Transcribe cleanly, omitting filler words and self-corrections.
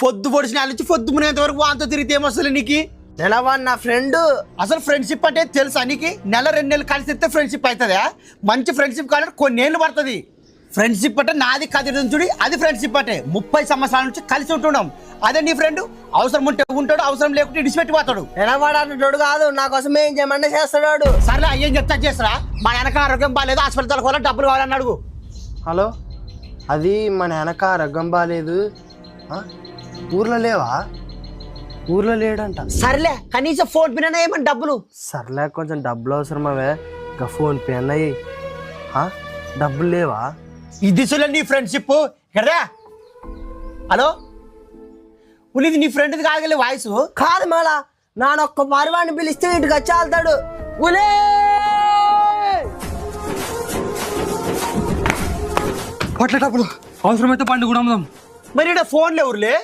పొద్దు పొడిచిన నుంచి పొద్దు మునేంత వరకు వాంతో తిరిగితే ఏమొస్తుంది నీకు? నెలవాడు నా ఫ్రెండ్. అసలు ఫ్రెండ్షిప్ అంటే తెలుసా నీకు? నెల 2 నెలలు కలిసి ఇస్తే ఫ్రెండ్షిప్ అవుతుందా? మంచి ఫ్రెండ్షిప్ కావాలంటే కొన్ని ఏళ్ళు పడుతుంది. ఫ్రెండ్షిప్ అంటే నాది కదిరి చూడి అది ఫ్రెండ్షిప్ అంటే 30 సంవత్సరాల నుంచి కలిసి ఉంటున్నాం. అదే నీ ఫ్రెండ్ అవసరం ఉంటే ఉంటాడు, అవసరం లేకుంటే ఇడిచిపెట్టిపోతాడు. నెలవాడు అన్నట్టు కాదు, నా కోసం ఏం చేయమన్నా చేస్తాడు. సర్లే అయ్యేం చెప్తా చేస్తారా? మా వెనక ఆరోగ్యం బాగాలేదు, హాస్పిటల్ కూడా డబ్బులు కావాలని అడుగు. హలో, అది మన వెనక రగ్గం బాగాలేదు, ఊర్లో లేవా? ఊర్లో లేడంట. సర్లే కనీసం ఫోన్ పే అన్నా ఏమన్నా డబ్బులు. సర్లే కొంచెం డబ్బులు అవసరమవే, ఇంకా ఫోన్ పే అన్నాయి. డబ్బులు లేవా? ఇది చూడ నీ ఫ్రెండ్షిప్ కదా. హలో, ఉనిది నీ ఫ్రెండ్ది కాగలే వాయిస్ కాదు మళ్ళా. నానొక్క పరివాడిని పిలిస్తే ఇంటికి వచ్చి వెళ్తాడు. ఉలే పట్ల డబ్బులు అవసరమైతే పండుగ కూడా అమ్ముదాం. మరి ఫోన్లు ఎవరులే?